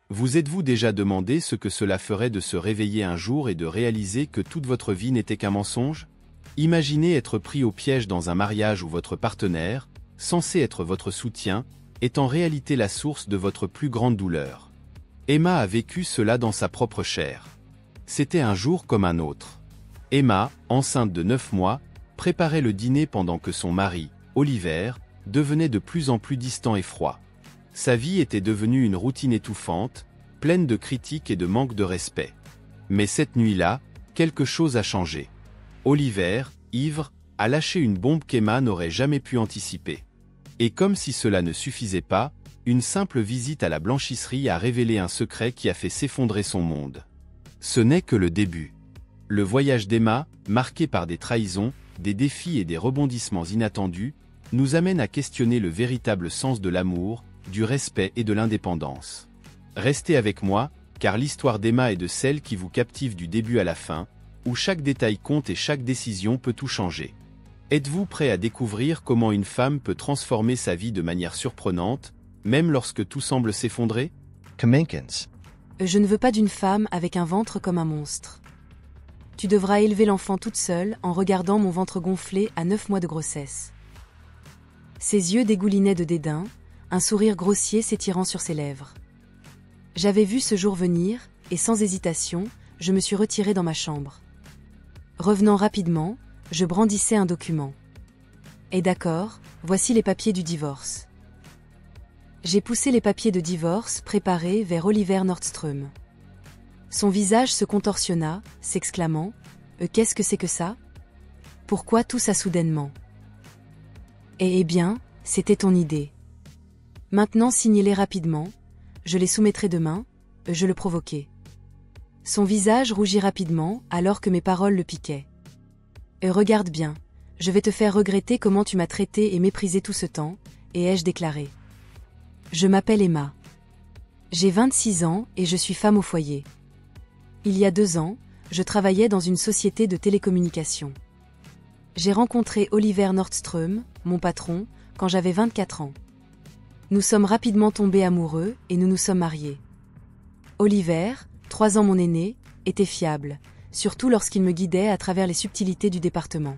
Vous êtes-vous déjà demandé ce que cela ferait de se réveiller un jour et de réaliser que toute votre vie n'était qu'un mensonge? Imaginez être pris au piège dans un mariage où votre partenaire, censé être votre soutien, est en réalité la source de votre plus grande douleur. Emma a vécu cela dans sa propre chair. C'était un jour comme un autre. Emma, enceinte de 9 mois, préparait le dîner pendant que son mari, Oliver, devenait de plus en plus distant et froid. Sa vie était devenue une routine étouffante, pleine de critiques et de manque de respect. Mais cette nuit-là, quelque chose a changé. Oliver, ivre, a lâché une bombe qu'Emma n'aurait jamais pu anticiper. Et comme si cela ne suffisait pas, une simple visite à la blanchisserie a révélé un secret qui a fait s'effondrer son monde. Ce n'est que le début. Le voyage d'Emma, marqué par des trahisons, des défis et des rebondissements inattendus, nous amène à questionner le véritable sens de l'amour, du respect et de l'indépendance. Restez avec moi, car l'histoire d'Emma est de celle qui vous captive du début à la fin, où chaque détail compte et chaque décision peut tout changer. Êtes-vous prêt à découvrir comment une femme peut transformer sa vie de manière surprenante, même lorsque tout semble s'effondrer? Kaminkins. Je ne veux pas d'une femme avec un ventre comme un monstre. Tu devras élever l'enfant toute seule en regardant mon ventre gonflé à 9 mois de grossesse. Ses yeux dégoulinaient de dédain, un sourire grossier s'étirant sur ses lèvres. J'avais vu ce jour venir, et sans hésitation, je me suis retirée dans ma chambre. Revenant rapidement, je brandissais un document. Et d'accord, voici les papiers du divorce. J'ai poussé les papiers de divorce préparés vers Oliver Nordström. Son visage se contorsionna, s'exclamant « Qu'est-ce que c'est que ça? Pourquoi tout ça soudainement ?» Eh bien, c'était ton idée. Maintenant signez-les rapidement, je les soumettrai demain, je le provoquai. Son visage rougit rapidement alors que mes paroles le piquaient. Regarde bien, je vais te faire regretter comment tu m'as traité et méprisé tout ce temps, et ai-je déclaré. Je m'appelle Emma. J'ai 26 ans et je suis femme au foyer. Il y a 2 ans, je travaillais dans une société de télécommunications. J'ai rencontré Oliver Nordström, mon patron, quand j'avais 24 ans. Nous sommes rapidement tombés amoureux et nous nous sommes mariés. Oliver, 3 ans mon aîné, était fiable, surtout lorsqu'il me guidait à travers les subtilités du département.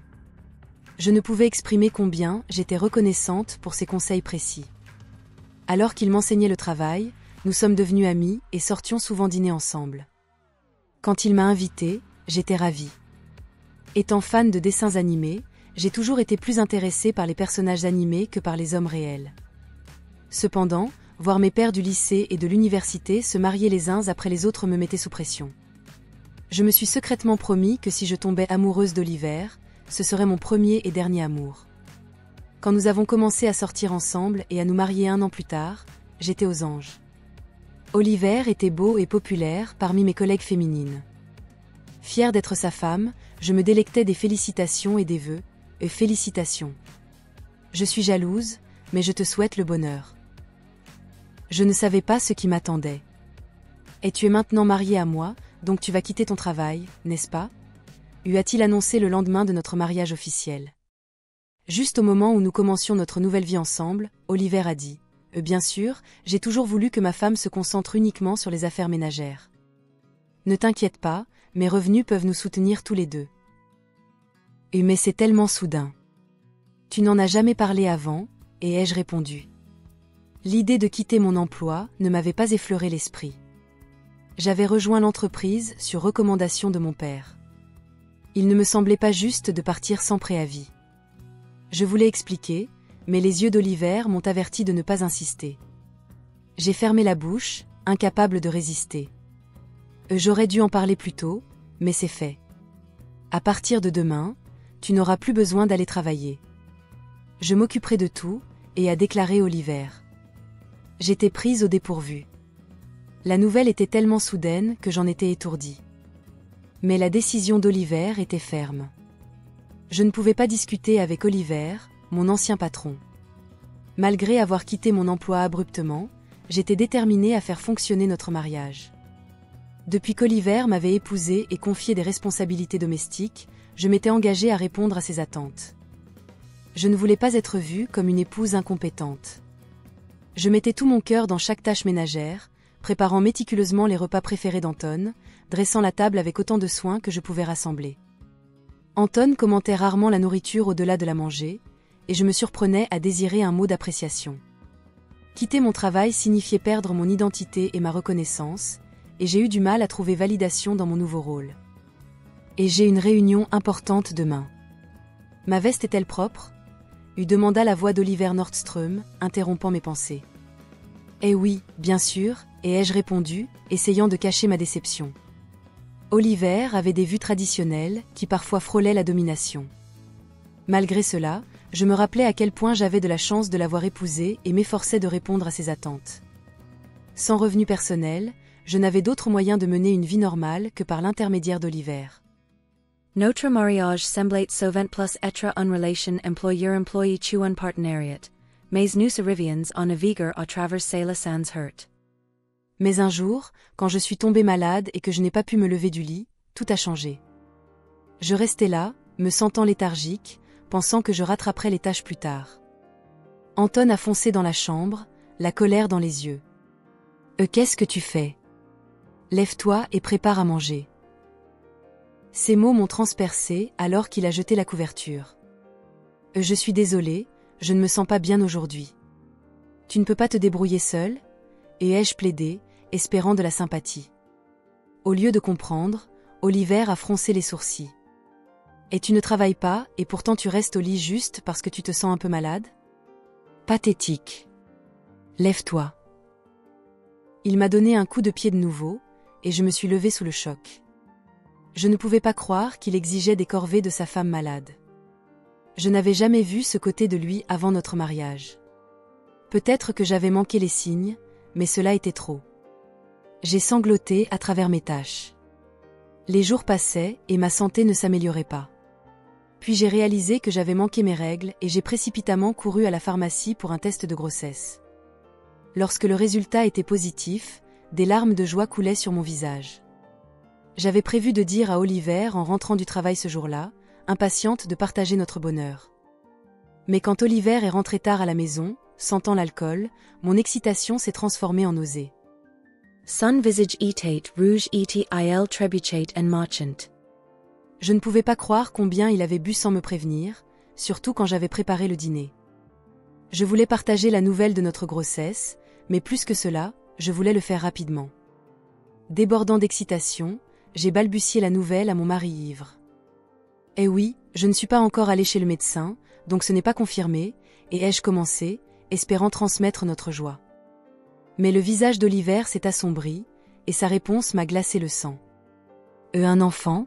Je ne pouvais exprimer combien j'étais reconnaissante pour ses conseils précis. Alors qu'il m'enseignait le travail, nous sommes devenus amis et sortions souvent dîner ensemble. Quand il m'a invitée, j'étais ravie. Étant fan de dessins animés, j'ai toujours été plus intéressée par les personnages animés que par les hommes réels. Cependant, voir mes pairs du lycée et de l'université se marier les uns après les autres me mettait sous pression. Je me suis secrètement promis que si je tombais amoureuse d'Oliver, ce serait mon premier et dernier amour. Quand nous avons commencé à sortir ensemble et à nous marier 1 an plus tard, j'étais aux anges. Oliver était beau et populaire parmi mes collègues féminines. Fière d'être sa femme, je me délectais des félicitations et des vœux, félicitations. Je suis jalouse, mais je te souhaite le bonheur. Je ne savais pas ce qui m'attendait. Et tu es maintenant mariée à moi, donc tu vas quitter ton travail, n'est-ce pas? Lui a-t-il annoncé le lendemain de notre mariage officiel. Juste au moment où nous commencions notre nouvelle vie ensemble, Oliver a dit « Bien sûr, j'ai toujours voulu que ma femme se concentre uniquement sur les affaires ménagères. Ne t'inquiète pas, mes revenus peuvent nous soutenir tous les deux. » Mais c'est tellement soudain. Tu n'en as jamais parlé avant, et ai-je répondu. L'idée de quitter mon emploi ne m'avait pas effleuré l'esprit. J'avais rejoint l'entreprise sur recommandation de mon père. Il ne me semblait pas juste de partir sans préavis. Je voulais expliquer, mais les yeux d'Oliver m'ont averti de ne pas insister. J'ai fermé la bouche, incapable de résister. J'aurais dû en parler plus tôt, mais c'est fait. À partir de demain, tu n'auras plus besoin d'aller travailler. Je m'occuperai de tout, et a déclaré Oliver. J'étais prise au dépourvu. La nouvelle était tellement soudaine que j'en étais étourdie. Mais la décision d'Oliver était ferme. Je ne pouvais pas discuter avec Oliver, mon ancien patron. Malgré avoir quitté mon emploi abruptement, j'étais déterminée à faire fonctionner notre mariage. Depuis qu'Oliver m'avait épousée et confié des responsabilités domestiques, je m'étais engagée à répondre à ses attentes. Je ne voulais pas être vue comme une épouse incompétente. Je mettais tout mon cœur dans chaque tâche ménagère, préparant méticuleusement les repas préférés d'Anton, dressant la table avec autant de soin que je pouvais rassembler. Anton commentait rarement la nourriture au-delà de la manger, et je me surprenais à désirer un mot d'appréciation. Quitter mon travail signifiait perdre mon identité et ma reconnaissance, et j'ai eu du mal à trouver validation dans mon nouveau rôle. Et j'ai une réunion importante demain. Ma veste est-elle propre ? Lui demanda la voix d'Oliver Nordström, interrompant mes pensées. Eh oui, bien sûr, et ai-je répondu, essayant de cacher ma déception. Oliver avait des vues traditionnelles qui parfois frôlaient la domination. Malgré cela, je me rappelais à quel point j'avais de la chance de l'avoir épousé et m'efforçais de répondre à ses attentes. Sans revenu personnel, je n'avais d'autre moyen de mener une vie normale que par l'intermédiaire d'Oliver. Notre mariage semblait souvent plus être une relation employeur-employé qu'un partenariat, mais nous arrivions à naviguer à travers la sans hurt. Mais un jour, quand je suis tombée malade et que je n'ai pas pu me lever du lit, tout a changé. Je restais là, me sentant léthargique, pensant que je rattraperais les tâches plus tard. Anton a foncé dans la chambre, la colère dans les yeux. « Qu'est-ce que tu fais ? Lève-toi et prépare à manger. » Ces mots m'ont transpercé alors qu'il a jeté la couverture. « Je suis désolée, je ne me sens pas bien aujourd'hui. Tu ne peux pas te débrouiller seul ?» et ai-je plaidé, espérant de la sympathie. Au lieu de comprendre, Oliver a froncé les sourcils. « Et tu ne travailles pas, et pourtant tu restes au lit juste parce que tu te sens un peu malade ? Pathétique. Lève-toi. » Il m'a donné un coup de pied de nouveau, et je me suis levée sous le choc. Je ne pouvais pas croire qu'il exigeait des corvées de sa femme malade. Je n'avais jamais vu ce côté de lui avant notre mariage. Peut-être que j'avais manqué les signes, mais cela était trop. J'ai sangloté à travers mes tâches. Les jours passaient et ma santé ne s'améliorait pas. Puis j'ai réalisé que j'avais manqué mes règles et j'ai précipitamment couru à la pharmacie pour un test de grossesse. Lorsque le résultat était positif, des larmes de joie coulaient sur mon visage. J'avais prévu de dire à Oliver en rentrant du travail ce jour-là, impatiente de partager notre bonheur. Mais quand Oliver est rentré tard à la maison, sentant l'alcool, mon excitation s'est transformée en nausée. Son visage était rouge et il trébuchait en marchant. Je ne pouvais pas croire combien il avait bu sans me prévenir, surtout quand j'avais préparé le dîner. Je voulais partager la nouvelle de notre grossesse, mais plus que cela, je voulais le faire rapidement. Débordant d'excitation, j'ai balbutié la nouvelle à mon mari ivre. Eh oui, je ne suis pas encore allée chez le médecin, donc ce n'est pas confirmé, et ai-je commencé, espérant transmettre notre joie. Mais le visage d'Oliver s'est assombri, et sa réponse m'a glacé le sang. « Un enfant ?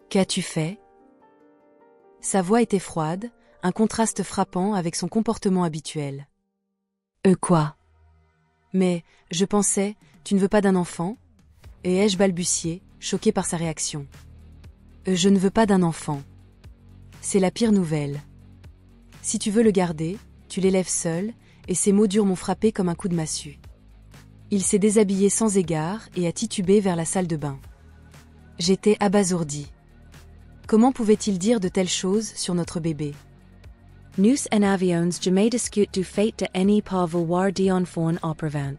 Qu'as-tu fait ?» Sa voix était froide, un contraste frappant avec son comportement habituel. « Quoi ? Mais, je pensais, tu ne veux pas d'un enfant ? Et ai-je balbutié, choquée par sa réaction. Je ne veux pas d'un enfant. C'est la pire nouvelle. Si tu veux le garder, tu l'élèves seul, et ces mots durs m'ont frappé comme un coup de massue. Il s'est déshabillé sans égard et a titubé vers la salle de bain. J'étais abasourdie. Comment pouvait-il dire de telles choses sur notre bébé? Nous en avions jamais discuté du fait de any pas vouloir d'enfant auparavant.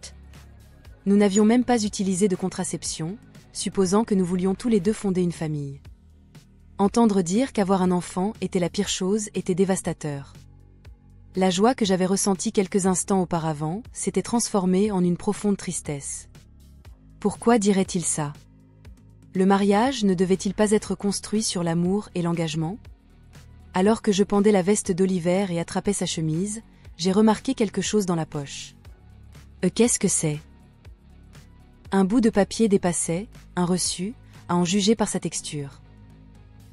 Nous n'avions même pas utilisé de contraception, supposant que nous voulions tous les deux fonder une famille. Entendre dire qu'avoir un enfant était la pire chose était dévastateur. La joie que j'avais ressentie quelques instants auparavant s'était transformée en une profonde tristesse. Pourquoi dirait-il ça? Le mariage ne devait-il pas être construit sur l'amour et l'engagement? Alors que je pendais la veste d'Oliver et attrapais sa chemise, j'ai remarqué quelque chose dans la poche. Qu'est-ce que c'est? Un bout de papier dépassait, un reçu, à en juger par sa texture.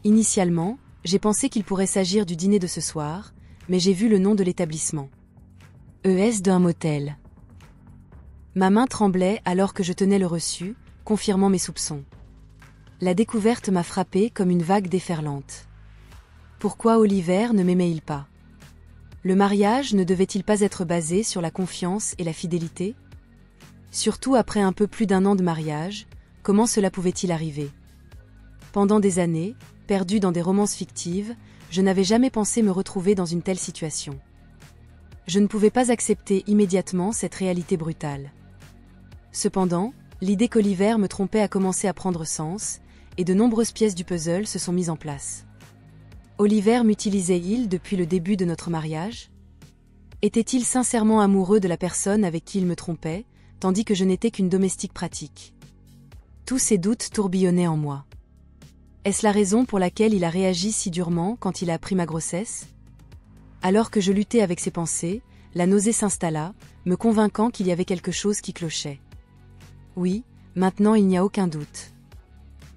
Initialement, j'ai pensé qu'il pourrait s'agir du dîner de ce soir, mais j'ai vu le nom de l'établissement. ES d'un motel. Ma main tremblait alors que je tenais le reçu, confirmant mes soupçons. La découverte m'a frappée comme une vague déferlante. Pourquoi Oliver ne m'aimait-il pas? Le mariage ne devait-il pas être basé sur la confiance et la fidélité? Surtout après un peu plus d'un an de mariage, comment cela pouvait-il arriver? Pendant des années, perdue dans des romances fictives, je n'avais jamais pensé me retrouver dans une telle situation. Je ne pouvais pas accepter immédiatement cette réalité brutale. Cependant, l'idée qu'Oliver me trompait a commencé à prendre sens, et de nombreuses pièces du puzzle se sont mises en place. Oliver m'utilisait-il depuis le début de notre mariage? Était-il sincèrement amoureux de la personne avec qui il me trompait, tandis que je n'étais qu'une domestique pratique? Tous ces doutes tourbillonnaient en moi. Est-ce la raison pour laquelle il a réagi si durement quand il a appris ma grossesse? Alors que je luttais avec ces pensées, la nausée s'installa, me convainquant qu'il y avait quelque chose qui clochait. Oui, maintenant il n'y a aucun doute.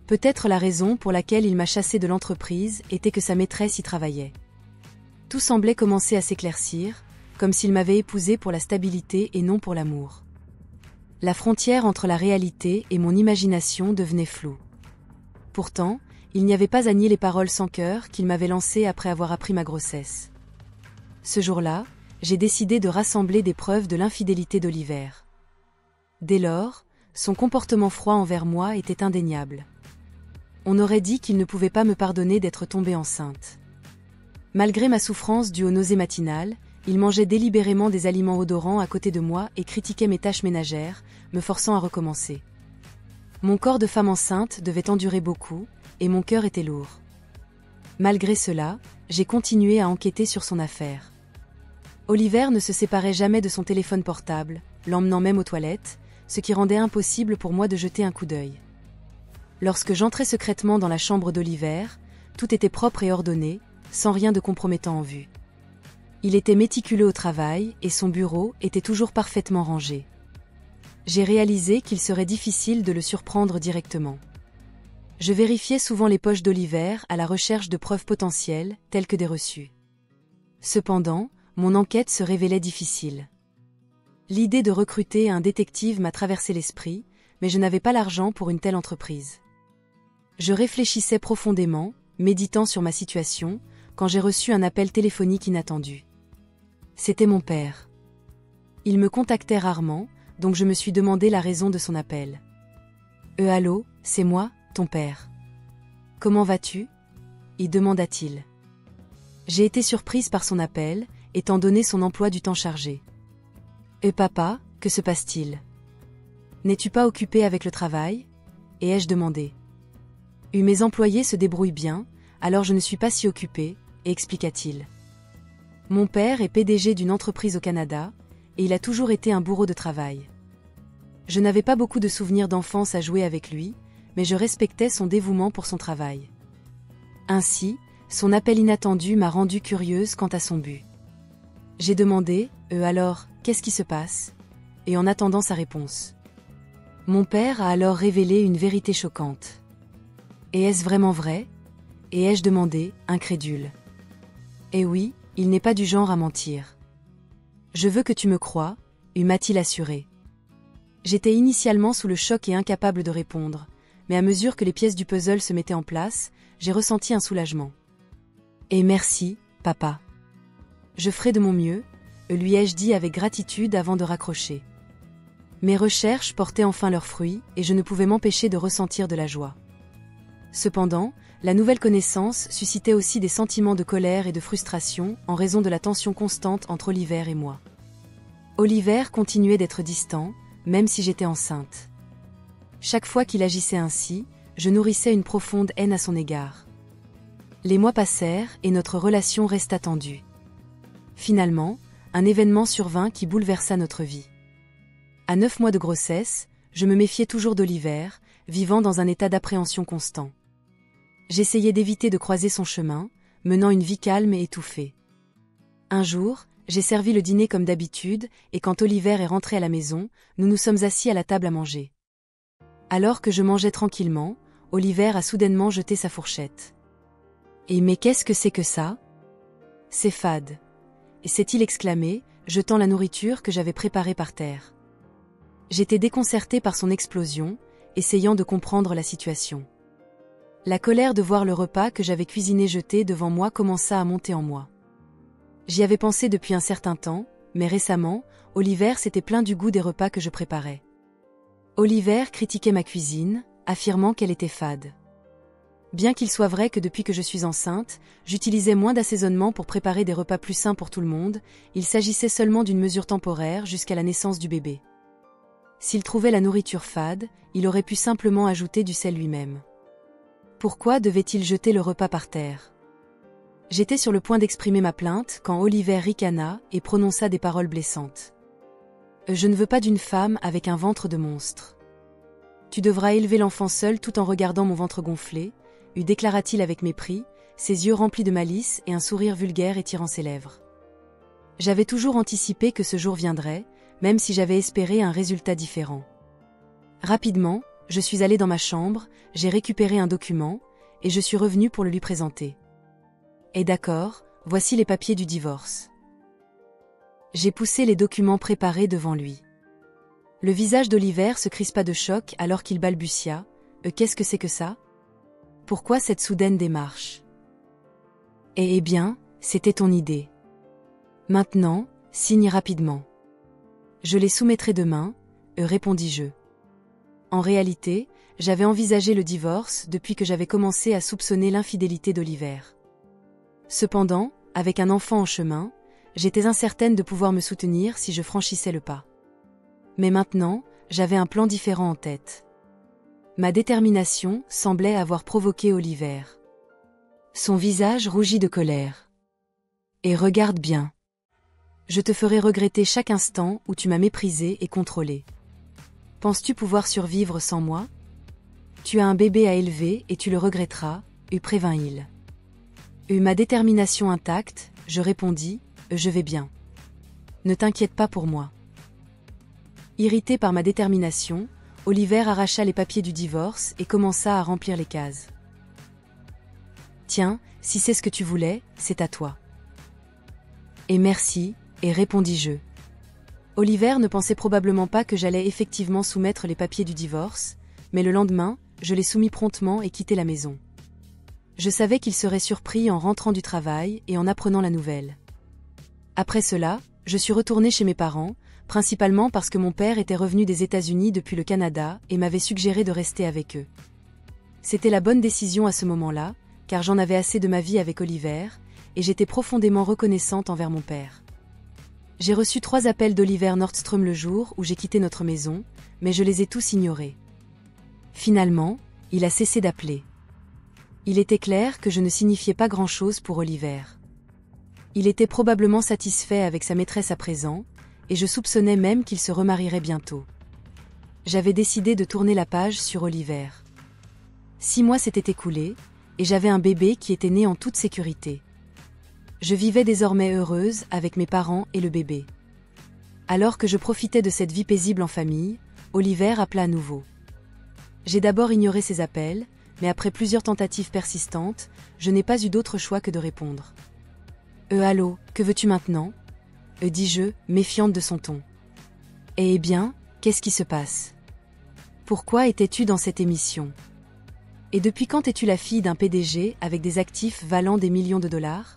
Peut-être la raison pour laquelle il m'a chassé de l'entreprise était que sa maîtresse y travaillait. Tout semblait commencer à s'éclaircir, comme s'il m'avait épousée pour la stabilité et non pour l'amour. La frontière entre la réalité et mon imagination devenait floue. Pourtant, il n'y avait pas à nier les paroles sans cœur qu'il m'avait lancées après avoir appris ma grossesse. Ce jour-là, j'ai décidé de rassembler des preuves de l'infidélité d'Oliver. Dès lors, son comportement froid envers moi était indéniable. On aurait dit qu'il ne pouvait pas me pardonner d'être tombée enceinte. Malgré ma souffrance due aux nausées matinales, il mangeait délibérément des aliments odorants à côté de moi et critiquait mes tâches ménagères, me forçant à recommencer. Mon corps de femme enceinte devait endurer beaucoup, et mon cœur était lourd. Malgré cela, j'ai continué à enquêter sur son affaire. Oliver ne se séparait jamais de son téléphone portable, l'emmenant même aux toilettes, ce qui rendait impossible pour moi de jeter un coup d'œil. Lorsque j'entrais secrètement dans la chambre d'Oliver, tout était propre et ordonné, sans rien de compromettant en vue. Il était méticuleux au travail et son bureau était toujours parfaitement rangé. J'ai réalisé qu'il serait difficile de le surprendre directement. Je vérifiais souvent les poches d'Oliver à la recherche de preuves potentielles, telles que des reçus. Cependant, mon enquête se révélait difficile. L'idée de recruter un détective m'a traversé l'esprit, mais je n'avais pas l'argent pour une telle entreprise. Je réfléchissais profondément, méditant sur ma situation, quand j'ai reçu un appel téléphonique inattendu. C'était mon père. Il me contactait rarement, donc je me suis demandé la raison de son appel. « Allô, c'est moi, ton père. Comment vas-tu » y demanda-t-il. J'ai été surprise par son appel, étant donné son emploi du temps chargé. « Papa, que se passe-t-il ? N'es-tu pas occupé avec le travail » ai-je demandé. « Mes employés se débrouillent bien, alors je ne suis pas si occupé, » expliqua-t-il. Mon père est PDG d'une entreprise au Canada, et il a toujours été un bourreau de travail. Je n'avais pas beaucoup de souvenirs d'enfance à jouer avec lui, mais je respectais son dévouement pour son travail. Ainsi, son appel inattendu m'a rendue curieuse quant à son but. J'ai demandé « alors, qu'est-ce qui se passe ?» et en attendant sa réponse. Mon père a alors révélé une vérité choquante. « Et est-ce vraiment vrai ?» ai-je demandé, incrédule. « Eh oui, il n'est pas du genre à mentir. »« Je veux que tu me crois » m'a-t-il assuré. J'étais initialement sous le choc et incapable de répondre, mais à mesure que les pièces du puzzle se mettaient en place, j'ai ressenti un soulagement. « Et merci, papa. Je ferai de mon mieux » lui ai-je dit avec gratitude avant de raccrocher. Mes recherches portaient enfin leurs fruits et je ne pouvais m'empêcher de ressentir de la joie. Cependant, la nouvelle connaissance suscitait aussi des sentiments de colère et de frustration en raison de la tension constante entre Oliver et moi. Oliver continuait d'être distant, même si j'étais enceinte. Chaque fois qu'il agissait ainsi, je nourrissais une profonde haine à son égard. Les mois passèrent et notre relation resta tendue. Finalement, un événement survint qui bouleversa notre vie. À 9 mois de grossesse, je me méfiais toujours d'Oliver, vivant dans un état d'appréhension constant. J'essayais d'éviter de croiser son chemin, menant une vie calme et étouffée. Un jour, j'ai servi le dîner comme d'habitude, et quand Oliver est rentré à la maison, nous nous sommes assis à la table à manger. Alors que je mangeais tranquillement, Oliver a soudainement jeté sa fourchette. « Mais qu'est-ce que c'est que ça ? C'est fade !» s'est-il exclamé, jetant la nourriture que j'avais préparée par terre. J'étais déconcertée par son explosion, essayant de comprendre la situation. La colère de voir le repas que j'avais cuisiné jeté devant moi commença à monter en moi. J'y avais pensé depuis un certain temps, mais récemment, Oliver s'était plaint du goût des repas que je préparais. Oliver critiquait ma cuisine, affirmant qu'elle était fade. Bien qu'il soit vrai que depuis que je suis enceinte, j'utilisais moins d'assaisonnement pour préparer des repas plus sains pour tout le monde, il s'agissait seulement d'une mesure temporaire jusqu'à la naissance du bébé. S'il trouvait la nourriture fade, il aurait pu simplement ajouter du sel lui-même. Pourquoi devait-il jeter le repas par terre? J'étais sur le point d'exprimer ma plainte quand Oliver ricana et prononça des paroles blessantes. Je ne veux pas d'une femme avec un ventre de monstre. Tu devras élever l'enfant seul tout en regardant mon ventre gonflé, déclara-t-il avec mépris, ses yeux remplis de malice et un sourire vulgaire étirant ses lèvres. J'avais toujours anticipé que ce jour viendrait, même si j'avais espéré un résultat différent. Rapidement, je suis allée dans ma chambre, j'ai récupéré un document, et je suis revenue pour le lui présenter. Et d'accord, voici les papiers du divorce. J'ai poussé les documents préparés devant lui. Le visage d'Oliver se crispa de choc alors qu'il balbutia. Qu'est-ce que c'est que ça? Pourquoi cette soudaine démarche? Eh bien, c'était ton idée. Maintenant, signe rapidement. Je les soumettrai demain, répondis-je. En réalité, j'avais envisagé le divorce depuis que j'avais commencé à soupçonner l'infidélité d'Oliver. Cependant, avec un enfant en chemin, j'étais incertaine de pouvoir me soutenir si je franchissais le pas. Mais maintenant, j'avais un plan différent en tête. Ma détermination semblait avoir provoqué Oliver. Son visage rougit de colère. Et regarde bien. Je te ferai regretter chaque instant où tu m'as méprisé et contrôlé. Penses-tu pouvoir survivre sans moi? Tu as un bébé à élever et tu le regretteras, prévint-il. Ma détermination intacte, je répondis, je vais bien. Ne t'inquiète pas pour moi. Irrité par ma détermination, Oliver arracha les papiers du divorce et commença à remplir les cases. Tiens, si c'est ce que tu voulais, c'est à toi. Et merci, répondis-je. Oliver ne pensait probablement pas que j'allais effectivement soumettre les papiers du divorce, mais le lendemain, je les soumis promptement et quittai la maison. Je savais qu'il serait surpris en rentrant du travail et en apprenant la nouvelle. Après cela, je suis retournée chez mes parents, principalement parce que mon père était revenu des États-Unis depuis le Canada et m'avait suggéré de rester avec eux. C'était la bonne décision à ce moment-là, car j'en avais assez de ma vie avec Oliver, et j'étais profondément reconnaissante envers mon père. J'ai reçu 3 appels d'Oliver Nordstrom le jour où j'ai quitté notre maison, mais je les ai tous ignorés. Finalement, il a cessé d'appeler. Il était clair que je ne signifiais pas grand-chose pour Oliver. Il était probablement satisfait avec sa maîtresse à présent, et je soupçonnais même qu'il se remarierait bientôt. J'avais décidé de tourner la page sur Oliver. 6 mois s'étaient écoulés, et j'avais un bébé qui était né en toute sécurité. Je vivais désormais heureuse avec mes parents et le bébé. Alors que je profitais de cette vie paisible en famille, Oliver appela à nouveau. J'ai d'abord ignoré ses appels, mais après plusieurs tentatives persistantes, je n'ai pas eu d'autre choix que de répondre. Allô, que veux-tu maintenant? Dis-je, méfiante de son ton. Eh bien, qu'est-ce qui se passe? Pourquoi étais-tu dans cette émission? Et depuis quand es-tu la fille d'un PDG avec des actifs valant des millions de dollars?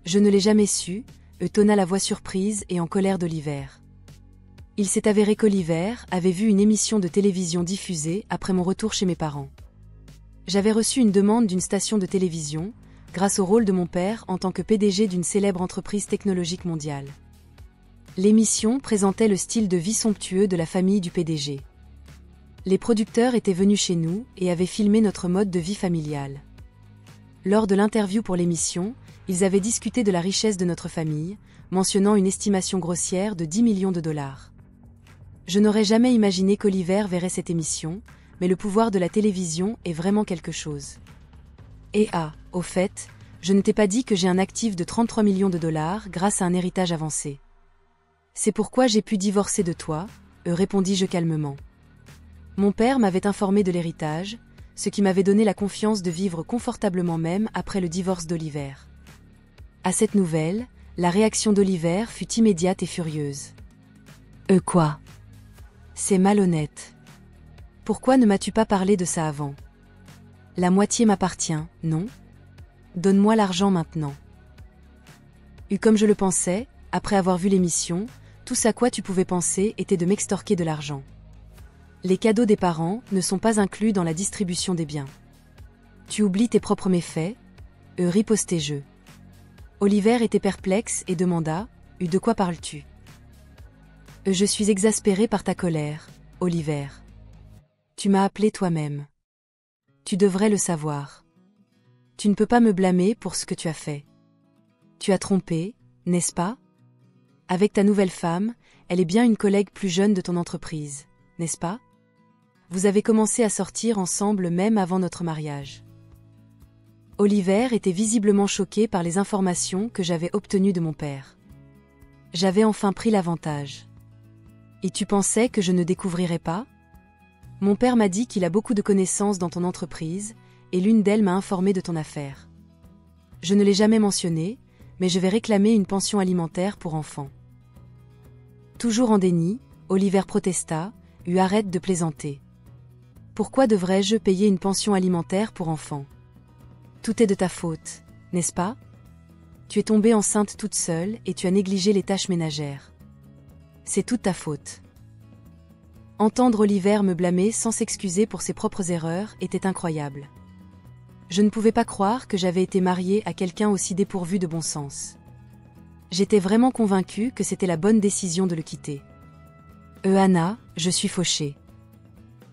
Je ne l'ai jamais su, tonna la voix surprise et en colère d'Oliver. Il s'est avéré qu'Oliver avait vu une émission de télévision diffusée après mon retour chez mes parents. J'avais reçu une demande d'une station de télévision, grâce au rôle de mon père en tant que PDG d'une célèbre entreprise technologique mondiale. L'émission présentait le style de vie somptueux de la famille du PDG. Les producteurs étaient venus chez nous et avaient filmé notre mode de vie familial. Lors de l'interview pour l'émission, ils avaient discuté de la richesse de notre famille, mentionnant une estimation grossière de 10 millions de dollars. Je n'aurais jamais imaginé qu'Oliver verrait cette émission, mais le pouvoir de la télévision est vraiment quelque chose. Et au fait, je ne t'ai pas dit que j'ai un actif de 33 millions de dollars grâce à un héritage avancé. C'est pourquoi j'ai pu divorcer de toi, répondis-je calmement. Mon père m'avait informé de l'héritage, ce qui m'avait donné la confiance de vivre confortablement même après le divorce d'Oliver. À cette nouvelle, la réaction d'Oliver fut immédiate et furieuse. Quoi? C'est malhonnête. Pourquoi ne m'as-tu pas parlé de ça avant? La moitié m'appartient, non? Donne-moi l'argent maintenant. Comme je le pensais, après avoir vu l'émission, tout à quoi tu pouvais penser était de m'extorquer de l'argent. Les cadeaux des parents ne sont pas inclus dans la distribution des biens. Tu oublies tes propres méfaits, ripostai-je. Oliver était perplexe et demanda, de quoi parles-tu? Je suis exaspérée par ta colère, Oliver. Tu m'as appelé toi-même. Tu devrais le savoir. Tu ne peux pas me blâmer pour ce que tu as fait. Tu as trompé, n'est-ce pas? Avec ta nouvelle femme, elle est bien une collègue plus jeune de ton entreprise, n'est-ce pas? Vous avez commencé à sortir ensemble même avant notre mariage. Oliver était visiblement choqué par les informations que j'avais obtenues de mon père. J'avais enfin pris l'avantage. Et tu pensais que je ne découvrirais pas? Mon père m'a dit qu'il a beaucoup de connaissances dans ton entreprise, et l'une d'elles m'a informé de ton affaire. Je ne l'ai jamais mentionné, mais je vais réclamer une pension alimentaire pour enfants. Toujours en déni, Oliver protesta, arrête de plaisanter. Pourquoi devrais-je payer une pension alimentaire pour enfants? Tout est de ta faute, n'est-ce pas? Tu es tombée enceinte toute seule et tu as négligé les tâches ménagères. C'est toute ta faute. Entendre Oliver me blâmer sans s'excuser pour ses propres erreurs était incroyable. Je ne pouvais pas croire que j'avais été mariée à quelqu'un aussi dépourvu de bon sens. J'étais vraiment convaincue que c'était la bonne décision de le quitter. Anna, je suis fauchée.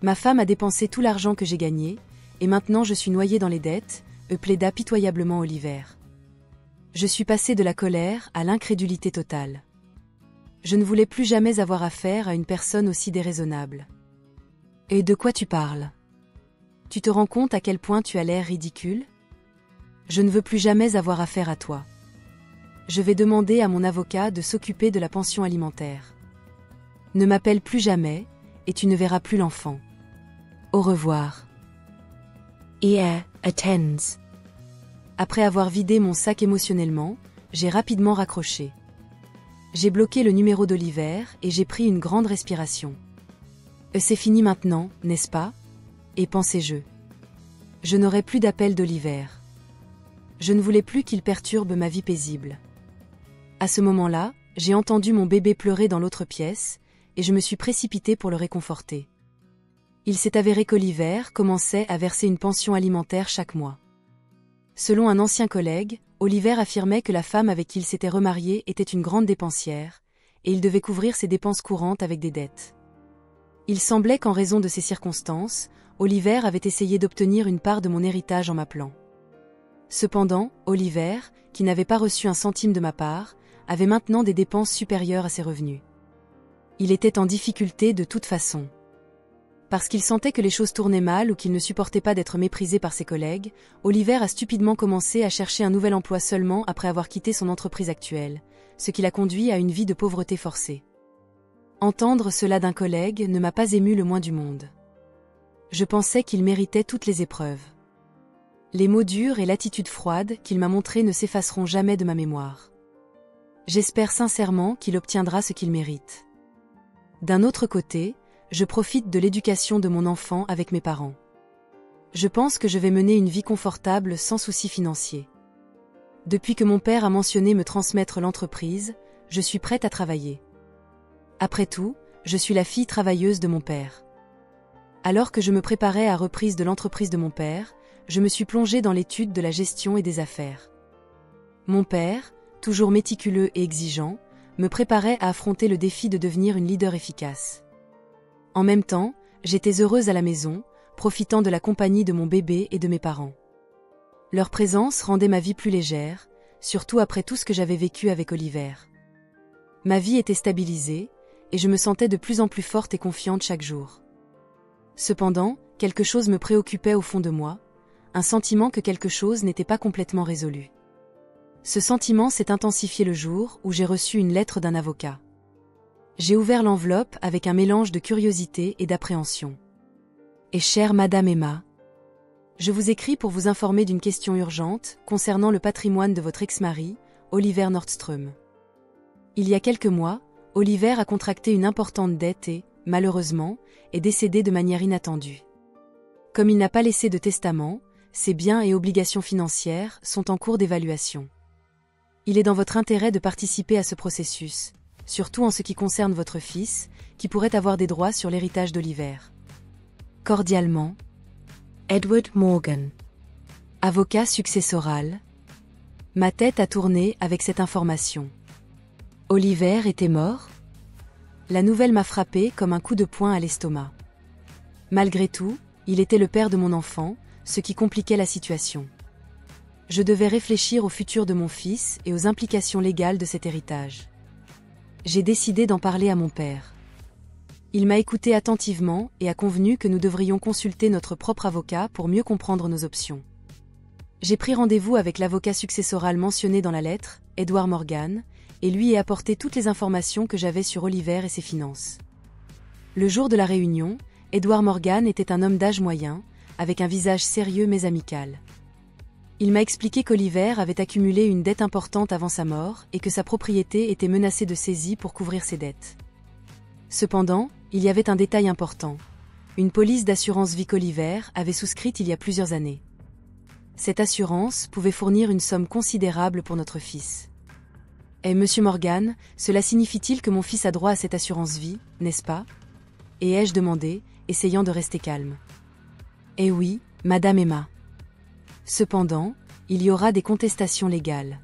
Ma femme a dépensé tout l'argent que j'ai gagné, et maintenant je suis noyée dans les dettes, plaida pitoyablement Oliver. Je suis passée de la colère à l'incrédulité totale. Je ne voulais plus jamais avoir affaire à une personne aussi déraisonnable. Et de quoi tu parles? Tu te rends compte à quel point tu as l'air ridicule? Je ne veux plus jamais avoir affaire à toi. Je vais demander à mon avocat de s'occuper de la pension alimentaire. Ne m'appelle plus jamais, et tu ne verras plus l'enfant. Au revoir. Ear attends. Après avoir vidé mon sac émotionnellement, j'ai rapidement raccroché. J'ai bloqué le numéro d'Oliver et j'ai pris une grande respiration. C'est fini maintenant, n'est-ce pas? Et pensais-je. Je n'aurai plus d'appel d'Oliver. Je ne voulais plus qu'il perturbe ma vie paisible. À ce moment-là, j'ai entendu mon bébé pleurer dans l'autre pièce, et je me suis précipitée pour le réconforter. Il s'est avéré qu'Oliver commençait à verser une pension alimentaire chaque mois. Selon un ancien collègue, Oliver affirmait que la femme avec qui il s'était remarié était une grande dépensière, et il devait couvrir ses dépenses courantes avec des dettes. Il semblait qu'en raison de ces circonstances, Oliver avait essayé d'obtenir une part de mon héritage en m'appelant. Cependant, Oliver, qui n'avait pas reçu un centime de ma part, avait maintenant des dépenses supérieures à ses revenus. Il était en difficulté de toute façon. Parce qu'il sentait que les choses tournaient mal ou qu'il ne supportait pas d'être méprisé par ses collègues, Oliver a stupidement commencé à chercher un nouvel emploi seulement après avoir quitté son entreprise actuelle, ce qui l'a conduit à une vie de pauvreté forcée. Entendre cela d'un collègue ne m'a pas ému le moins du monde. Je pensais qu'il méritait toutes les épreuves. Les mots durs et l'attitude froide qu'il m'a montrée ne s'effaceront jamais de ma mémoire. J'espère sincèrement qu'il obtiendra ce qu'il mérite. D'un autre côté, je profite de l'éducation de mon enfant avec mes parents. Je pense que je vais mener une vie confortable sans souci financier. Depuis que mon père a mentionné me transmettre l'entreprise, je suis prête à travailler. Après tout, je suis la fille travailleuse de mon père. Alors que je me préparais à la reprise de l'entreprise de mon père, je me suis plongée dans l'étude de la gestion et des affaires. Mon père, toujours méticuleux et exigeant, me préparait à affronter le défi de devenir une leader efficace. En même temps, j'étais heureuse à la maison, profitant de la compagnie de mon bébé et de mes parents. Leur présence rendait ma vie plus légère, surtout après tout ce que j'avais vécu avec Oliver. Ma vie était stabilisée, et je me sentais de plus en plus forte et confiante chaque jour. Cependant, quelque chose me préoccupait au fond de moi, un sentiment que quelque chose n'était pas complètement résolu. Ce sentiment s'est intensifié le jour où j'ai reçu une lettre d'un avocat. J'ai ouvert l'enveloppe avec un mélange de curiosité et d'appréhension. « Et chère Madame Emma, je vous écris pour vous informer d'une question urgente concernant le patrimoine de votre ex-mari, Oliver Nordström. Il y a quelques mois, Oliver a contracté une importante dette et, malheureusement, est décédé de manière inattendue. Comme il n'a pas laissé de testament, ses biens et obligations financières sont en cours d'évaluation. Il est dans votre intérêt de participer à ce processus, surtout en ce qui concerne votre fils, qui pourrait avoir des droits sur l'héritage d'Oliver. Cordialement, Edward Morgan. Avocat successoral. Ma tête a tourné avec cette information. Oliver était mort? La nouvelle m'a frappé comme un coup de poing à l'estomac. Malgré tout, il était le père de mon enfant, ce qui compliquait la situation. Je devais réfléchir au futur de mon fils et aux implications légales de cet héritage. J'ai décidé d'en parler à mon père. Il m'a écouté attentivement et a convenu que nous devrions consulter notre propre avocat pour mieux comprendre nos options. J'ai pris rendez-vous avec l'avocat successoral mentionné dans la lettre, Edward Morgan, et lui ai apporté toutes les informations que j'avais sur Oliver et ses finances. Le jour de la réunion, Edward Morgan était un homme d'âge moyen, avec un visage sérieux mais amical. Il m'a expliqué qu'Oliver avait accumulé une dette importante avant sa mort et que sa propriété était menacée de saisie pour couvrir ses dettes. Cependant, il y avait un détail important. Une police d'assurance vie qu'Oliver avait souscrite il y a plusieurs années. Cette assurance pouvait fournir une somme considérable pour notre fils. « Monsieur Morgan, cela signifie-t-il que mon fils a droit à cette assurance vie, n'est-ce pas ?» Et ai-je demandé, essayant de rester calme. « Eh oui, Madame Emma. Cependant, il y aura des contestations légales.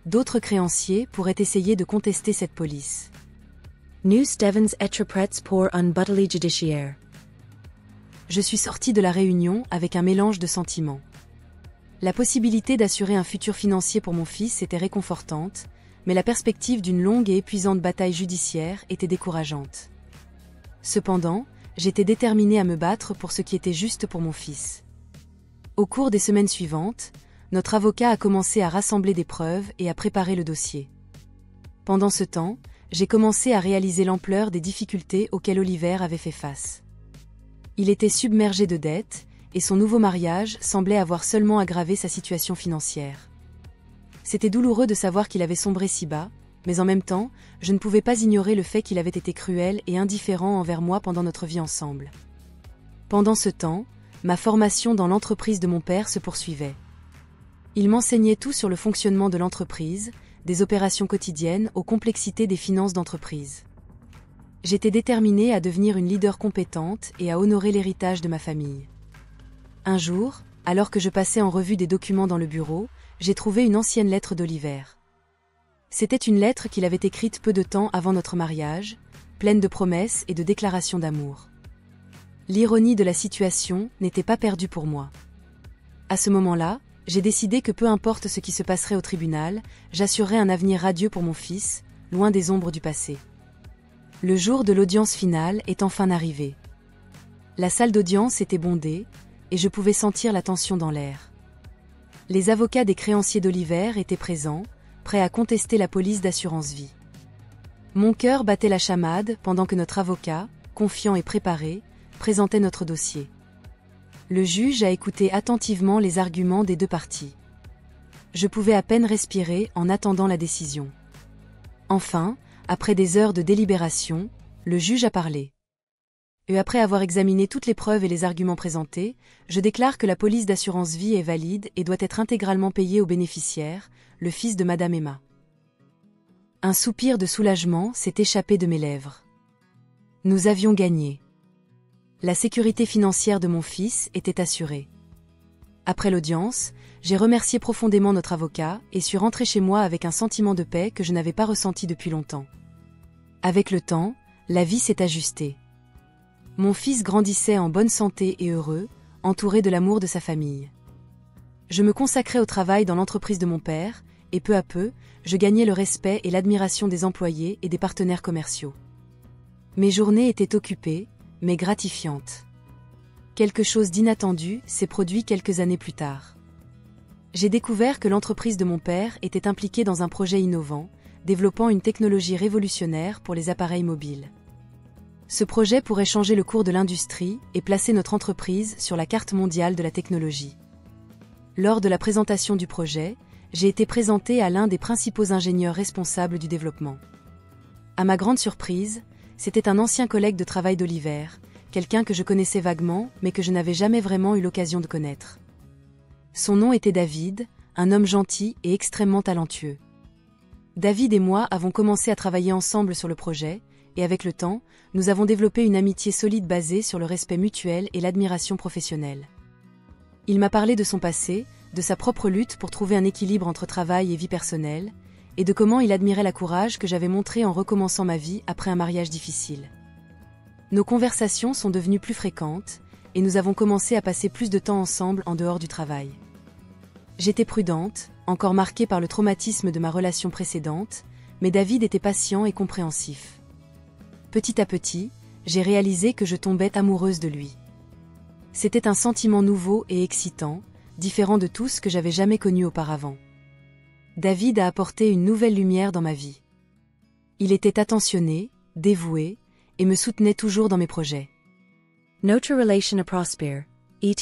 D'autres créanciers pourraient essayer de contester cette police. » Nu stevens etreprets pour un bodily judiciaire. Je suis sortie de la réunion avec un mélange de sentiments. La possibilité d'assurer un futur financier pour mon fils était réconfortante, mais la perspective d'une longue et épuisante bataille judiciaire était décourageante. Cependant, j'étais déterminée à me battre pour ce qui était juste pour mon fils. Au cours des semaines suivantes, notre avocat a commencé à rassembler des preuves et à préparer le dossier. Pendant ce temps, j'ai commencé à réaliser l'ampleur des difficultés auxquelles Oliver avait fait face. Il était submergé de dettes, et son nouveau mariage semblait avoir seulement aggravé sa situation financière. C'était douloureux de savoir qu'il avait sombré si bas, mais en même temps, je ne pouvais pas ignorer le fait qu'il avait été cruel et indifférent envers moi pendant notre vie ensemble. Pendant ce temps, ma formation dans l'entreprise de mon père se poursuivait. Il m'enseignait tout sur le fonctionnement de l'entreprise, des opérations quotidiennes aux complexités des finances d'entreprise. J'étais déterminée à devenir une leader compétente et à honorer l'héritage de ma famille. Un jour, alors que je passais en revue des documents dans le bureau, j'ai trouvé une ancienne lettre d'Oliver. C'était une lettre qu'il avait écrite peu de temps avant notre mariage, pleine de promesses et de déclarations d'amour. L'ironie de la situation n'était pas perdue pour moi. À ce moment-là, j'ai décidé que peu importe ce qui se passerait au tribunal, j'assurerais un avenir radieux pour mon fils, loin des ombres du passé. Le jour de l'audience finale est enfin arrivé. La salle d'audience était bondée, et je pouvais sentir la tension dans l'air. Les avocats des créanciers d'Oliver étaient présents, prêts à contester la police d'assurance vie. Mon cœur battait la chamade pendant que notre avocat, confiant et préparé, présentait notre dossier. Le juge a écouté attentivement les arguments des deux parties. Je pouvais à peine respirer en attendant la décision. Enfin, après des heures de délibération, le juge a parlé. Et après avoir examiné toutes les preuves et les arguments présentés, je déclare que la police d'assurance vie est valide et doit être intégralement payée au bénéficiaire, le fils de Madame Emma. Un soupir de soulagement s'est échappé de mes lèvres. Nous avions gagné. La sécurité financière de mon fils était assurée. Après l'audience, j'ai remercié profondément notre avocat et suis rentrée chez moi avec un sentiment de paix que je n'avais pas ressenti depuis longtemps. Avec le temps, la vie s'est ajustée. Mon fils grandissait en bonne santé et heureux, entouré de l'amour de sa famille. Je me consacrais au travail dans l'entreprise de mon père, et peu à peu, je gagnais le respect et l'admiration des employés et des partenaires commerciaux. Mes journées étaient occupées, mais gratifiantes. Quelque chose d'inattendu s'est produit quelques années plus tard. J'ai découvert que l'entreprise de mon père était impliquée dans un projet innovant, développant une technologie révolutionnaire pour les appareils mobiles. Ce projet pourrait changer le cours de l'industrie et placer notre entreprise sur la carte mondiale de la technologie. Lors de la présentation du projet, j'ai été présentée à l'un des principaux ingénieurs responsables du développement. À ma grande surprise, c'était un ancien collègue de travail d'Oliver, quelqu'un que je connaissais vaguement mais que je n'avais jamais vraiment eu l'occasion de connaître. Son nom était David, un homme gentil et extrêmement talentueux. David et moi avons commencé à travailler ensemble sur le projet, et avec le temps, nous avons développé une amitié solide basée sur le respect mutuel et l'admiration professionnelle. Il m'a parlé de son passé, de sa propre lutte pour trouver un équilibre entre travail et vie personnelle, et de comment il admirait la courage que j'avais montré en recommençant ma vie après un mariage difficile. Nos conversations sont devenues plus fréquentes, et nous avons commencé à passer plus de temps ensemble en dehors du travail. J'étais prudente, encore marquée par le traumatisme de ma relation précédente, mais David était patient et compréhensif. Petit à petit, j'ai réalisé que je tombais amoureuse de lui. C'était un sentiment nouveau et excitant, différent de tout ce que j'avais jamais connu auparavant. David a apporté une nouvelle lumière dans ma vie. Il était attentionné, dévoué, et me soutenait toujours dans mes projets. Notre relation a prosper, il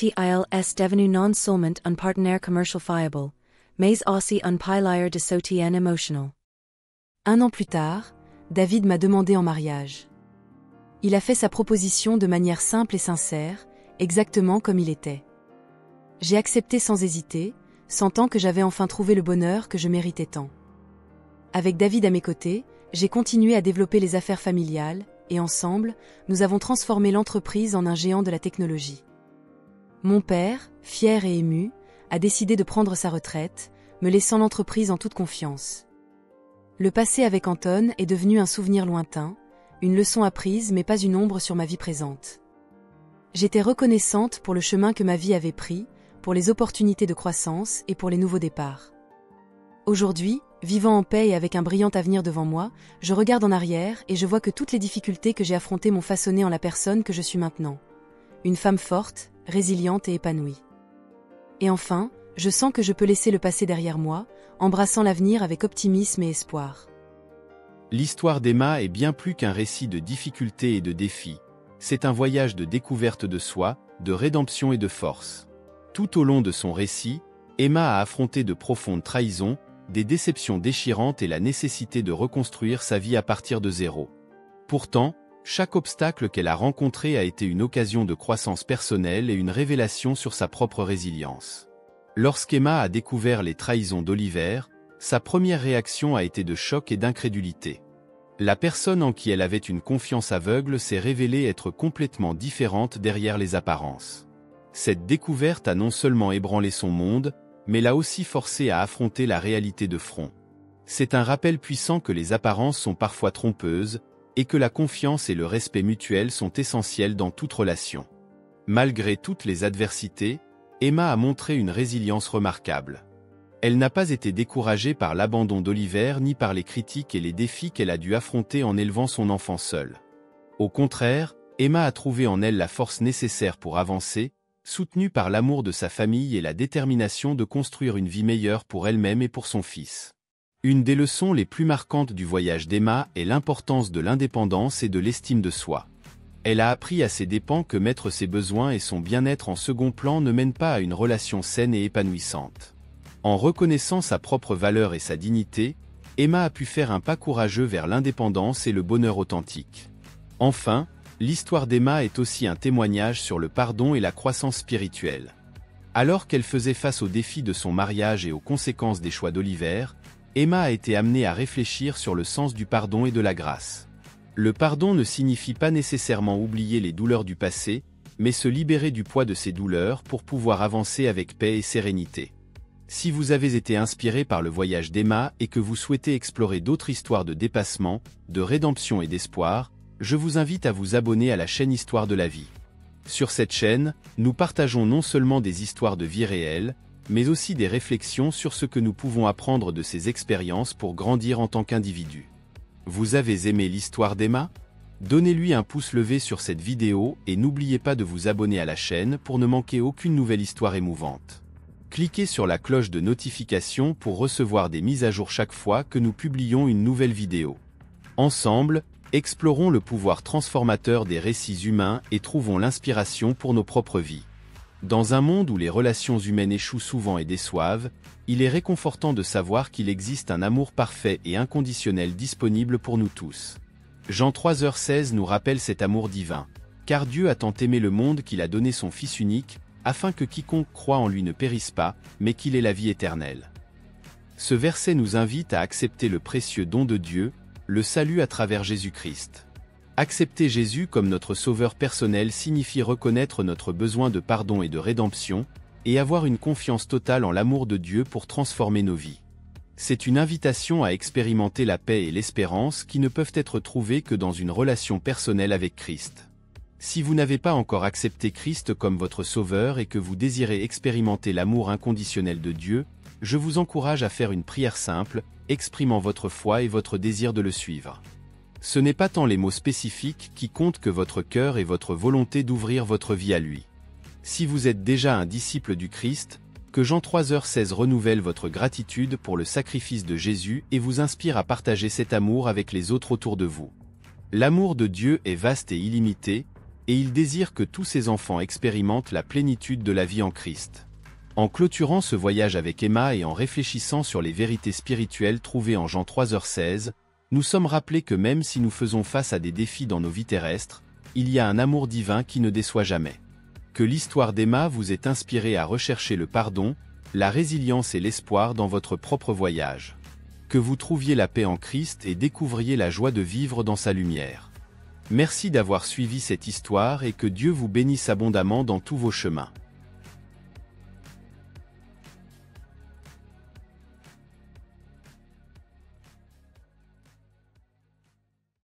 devenu non seulement un partenaire commercial fiable, mais aussi un pilier de soutien émotionnel. 1 an plus tard, David m'a demandé en mariage. Il a fait sa proposition de manière simple et sincère, exactement comme il était. J'ai accepté sans hésiter, sentant que j'avais enfin trouvé le bonheur que je méritais tant. Avec David à mes côtés, j'ai continué à développer les affaires familiales, et ensemble, nous avons transformé l'entreprise en un géant de la technologie. Mon père, fier et ému, a décidé de prendre sa retraite, me laissant l'entreprise en toute confiance. Le passé avec Anton est devenu un souvenir lointain, une leçon apprise mais pas une ombre sur ma vie présente. J'étais reconnaissante pour le chemin que ma vie avait pris, pour les opportunités de croissance et pour les nouveaux départs. Aujourd'hui, vivant en paix et avec un brillant avenir devant moi, je regarde en arrière et je vois que toutes les difficultés que j'ai affrontées m'ont façonné en la personne que je suis maintenant. Une femme forte, résiliente et épanouie. Et enfin, je sens que je peux laisser le passé derrière moi, embrassant l'avenir avec optimisme et espoir. L'histoire d'Emma est bien plus qu'un récit de difficultés et de défis. C'est un voyage de découverte de soi, de rédemption et de force. Tout au long de son récit, Emma a affronté de profondes trahisons, des déceptions déchirantes et la nécessité de reconstruire sa vie à partir de zéro. Pourtant, chaque obstacle qu'elle a rencontré a été une occasion de croissance personnelle et une révélation sur sa propre résilience. Lorsqu'Emma a découvert les trahisons d'Oliver, sa première réaction a été de choc et d'incrédulité. La personne en qui elle avait une confiance aveugle s'est révélée être complètement différente derrière les apparences. Cette découverte a non seulement ébranlé son monde, mais l'a aussi forcé à affronter la réalité de front. C'est un rappel puissant que les apparences sont parfois trompeuses, et que la confiance et le respect mutuel sont essentiels dans toute relation. Malgré toutes les adversités, Emma a montré une résilience remarquable. Elle n'a pas été découragée par l'abandon d'Oliver ni par les critiques et les défis qu'elle a dû affronter en élevant son enfant seule. Au contraire, Emma a trouvé en elle la force nécessaire pour avancer, soutenue par l'amour de sa famille et la détermination de construire une vie meilleure pour elle-même et pour son fils. Une des leçons les plus marquantes du voyage d'Emma est l'importance de l'indépendance et de l'estime de soi. Elle a appris à ses dépens que mettre ses besoins et son bien-être en second plan ne mène pas à une relation saine et épanouissante. En reconnaissant sa propre valeur et sa dignité, Emma a pu faire un pas courageux vers l'indépendance et le bonheur authentique. Enfin, l'histoire d'Emma est aussi un témoignage sur le pardon et la croissance spirituelle. Alors qu'elle faisait face aux défis de son mariage et aux conséquences des choix d'Oliver, Emma a été amenée à réfléchir sur le sens du pardon et de la grâce. Le pardon ne signifie pas nécessairement oublier les douleurs du passé, mais se libérer du poids de ces douleurs pour pouvoir avancer avec paix et sérénité. Si vous avez été inspiré par le voyage d'Emma et que vous souhaitez explorer d'autres histoires de dépassement, de rédemption et d'espoir, je vous invite à vous abonner à la chaîne Histoire de la vie. Sur cette chaîne, nous partageons non seulement des histoires de vie réelle, mais aussi des réflexions sur ce que nous pouvons apprendre de ces expériences pour grandir en tant qu'individu. Vous avez aimé l'histoire d'Emma? Donnez-lui un pouce levé sur cette vidéo et n'oubliez pas de vous abonner à la chaîne pour ne manquer aucune nouvelle histoire émouvante. Cliquez sur la cloche de notification pour recevoir des mises à jour chaque fois que nous publions une nouvelle vidéo. Ensemble, explorons le pouvoir transformateur des récits humains et trouvons l'inspiration pour nos propres vies. Dans un monde où les relations humaines échouent souvent et déçoivent, il est réconfortant de savoir qu'il existe un amour parfait et inconditionnel disponible pour nous tous. Jean 3h16 nous rappelle cet amour divin. Car Dieu a tant aimé le monde qu'il a donné son Fils unique, afin que quiconque croit en lui ne périsse pas, mais qu'il ait la vie éternelle. Ce verset nous invite à accepter le précieux don de Dieu, le salut à travers Jésus-Christ. Accepter Jésus comme notre sauveur personnel signifie reconnaître notre besoin de pardon et de rédemption, et avoir une confiance totale en l'amour de Dieu pour transformer nos vies. C'est une invitation à expérimenter la paix et l'espérance qui ne peuvent être trouvées que dans une relation personnelle avec Christ. Si vous n'avez pas encore accepté Christ comme votre Sauveur et que vous désirez expérimenter l'amour inconditionnel de Dieu, je vous encourage à faire une prière simple, exprimant votre foi et votre désir de le suivre. Ce n'est pas tant les mots spécifiques qui comptent que votre cœur et votre volonté d'ouvrir votre vie à lui. Si vous êtes déjà un disciple du Christ, que Jean 3h16 renouvelle votre gratitude pour le sacrifice de Jésus et vous inspire à partager cet amour avec les autres autour de vous. L'amour de Dieu est vaste et illimité, et il désire que tous ses enfants expérimentent la plénitude de la vie en Christ. En clôturant ce voyage avec Emma et en réfléchissant sur les vérités spirituelles trouvées en Jean 3h16, nous sommes rappelés que même si nous faisons face à des défis dans nos vies terrestres, il y a un amour divin qui ne déçoit jamais. Que l'histoire d'Emma vous ait inspiré à rechercher le pardon, la résilience et l'espoir dans votre propre voyage. Que vous trouviez la paix en Christ et découvriez la joie de vivre dans sa lumière. Merci d'avoir suivi cette histoire et que Dieu vous bénisse abondamment dans tous vos chemins.